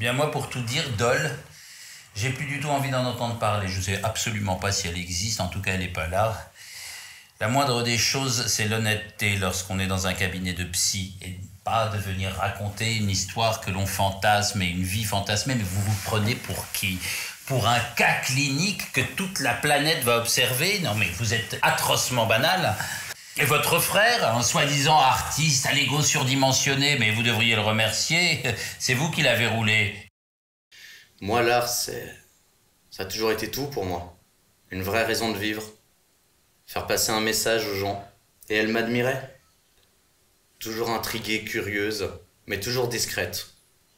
bien moi, pour tout dire, Dole, j'ai plus du tout envie d'en entendre parler. Je sais absolument pas si elle existe, en tout cas elle n'est pas là. La moindre des choses, c'est l'honnêteté lorsqu'on est dans un cabinet de psy et pas de venir raconter une histoire que l'on fantasme et une vie fantasmée, mais vous vous prenez pour qui? Pour un cas clinique que toute la planète va observer? Non mais vous êtes atrocement banal. Et votre frère, un soi-disant artiste à l'ego surdimensionné, mais vous devriez le remercier, c'est vous qui l'avez roulé. Moi, l'art, ça a toujours été tout pour moi. Une vraie raison de vivre. Faire passer un message aux gens. Et elle m'admirait. Toujours intriguée, curieuse, mais toujours discrète.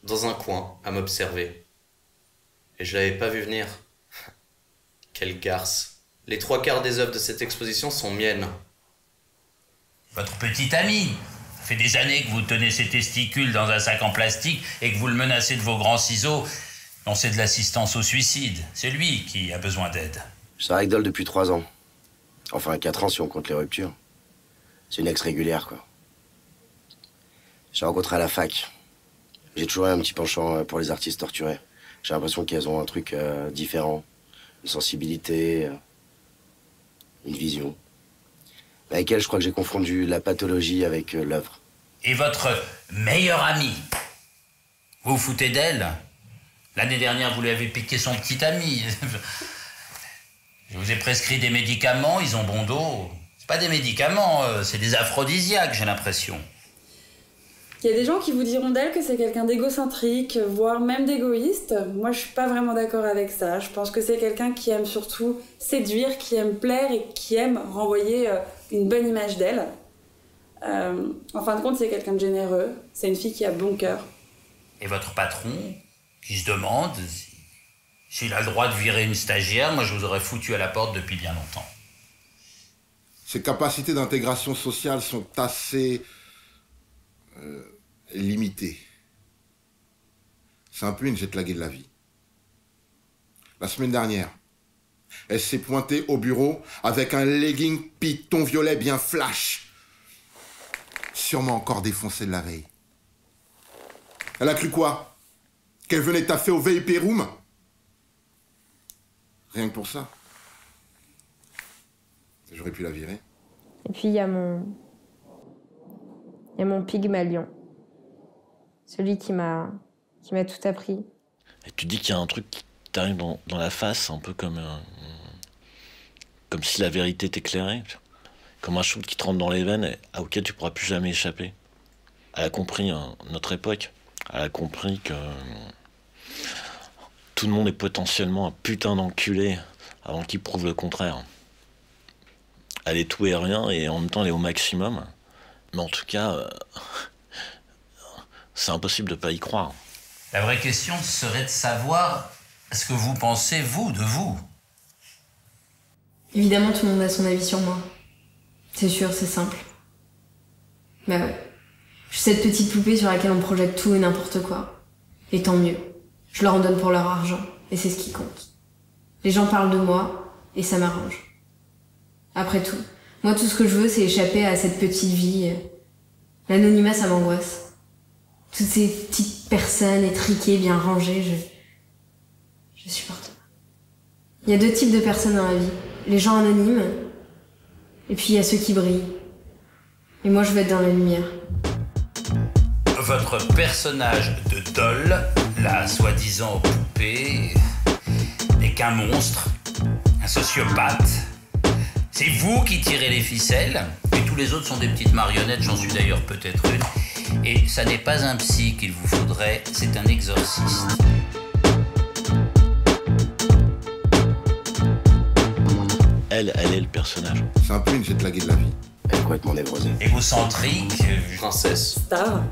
Dans un coin, à m'observer. Et je l'avais pas vu venir. Quelle garce. Les 3/4 des œuvres de cette exposition sont miennes. Votre petit ami. Ça fait des années que vous tenez ses testicules dans un sac en plastique et que vous le menacez de vos grands ciseaux. Non, c'est de l'assistance au suicide. C'est lui qui a besoin d'aide. Je suis avec Dole depuis 3 ans. Enfin, 4 ans si on compte les ruptures. C'est une ex régulière, quoi. J'ai rencontré à la fac. J'ai toujours eu un petit penchant pour les artistes torturés. J'ai l'impression qu'elles ont un truc différent. Une sensibilité, une vision. Avec elle, je crois que j'ai confondu la pathologie avec l'œuvre. Et votre meilleure amie, vous vous foutez d'elle? L'année dernière, vous lui avez piqué son petit ami. Je vous ai prescrit des médicaments, ils ont bon dos. C'est pas des médicaments, c'est des aphrodisiaques, j'ai l'impression. Il y a des gens qui vous diront d'elle que c'est quelqu'un d'égocentrique, voire même d'égoïste. Moi, je suis pas vraiment d'accord avec ça. Je pense que c'est quelqu'un qui aime surtout séduire, qui aime plaire et qui aime renvoyer une bonne image d'elle. En fin de compte, c'est quelqu'un de généreux. C'est une fille qui a bon cœur. Et votre patron, qui se demande s'il a le droit de virer une stagiaire, moi je vous aurais foutu à la porte depuis bien longtemps. Ses capacités d'intégration sociale sont assez limitées. C'est un peu une jet-laguée de la vie. La semaine dernière, elle s'est pointée au bureau avec un legging piton violet bien flash. Sûrement encore défoncé de la veille. Elle a cru quoi? Qu'elle venait taffer au VIP Room? Rien que pour ça. J'aurais pu la virer. Et puis il y a mon Pygmalion. Celui qui m'a tout appris. Et tu dis qu'il y a un truc qui t'arrive dans la face, un peu comme si la vérité t'éclairait. Comme un shoot qui te rentre dans les veines et auquel tu pourras plus jamais échapper. Elle a compris notre époque. Elle a compris que tout le monde est potentiellement un putain d'enculé avant qu'il prouve le contraire. Elle est tout et rien et en même temps elle est au maximum. Mais en tout cas, c'est impossible de pas y croire. La vraie question serait de savoir ce que vous pensez, vous, de vous. Évidemment, tout le monde a son avis sur moi. C'est sûr, c'est simple. Bah ouais. Je suis cette petite poupée sur laquelle on projette tout et n'importe quoi. Et tant mieux. Je leur en donne pour leur argent. Et c'est ce qui compte. Les gens parlent de moi, et ça m'arrange. Après tout, moi tout ce que je veux, c'est échapper à cette petite vie. L'anonymat, ça m'angoisse. Toutes ces petites personnes étriquées, bien rangées, je supporte pas. Il y a 2 types de personnes dans la vie. Les gens anonymes, et puis il y a ceux qui brillent. Et moi, je veux être dans la lumière. Votre personnage de Dole, la soi-disant poupée, n'est qu'un monstre, un sociopathe. C'est vous qui tirez les ficelles, et tous les autres sont des petites marionnettes, j'en suis d'ailleurs peut-être une. Et ça n'est pas un psy qu'il vous faudrait, c'est un exorciste. Elle est le personnage. C'est un peu une jet-laguée de la vie. Elle est complètement névrosée. Égocentrique, Princesse. Star.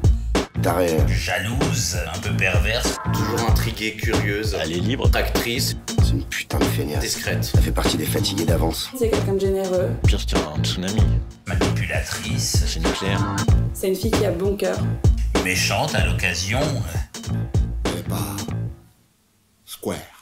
Tarée. jalouse, un peu perverse. Toujours intriguée, curieuse. Elle est libre. Actrice. C'est une putain de feignasse. Discrète. Elle fait partie des fatigués d'avance. C'est quelqu'un de généreux. Pire, c'est un tsunami. Manipulatrice, C'est nucléaire. C'est une fille qui a bon cœur. méchante à l'occasion. Elle est pas square.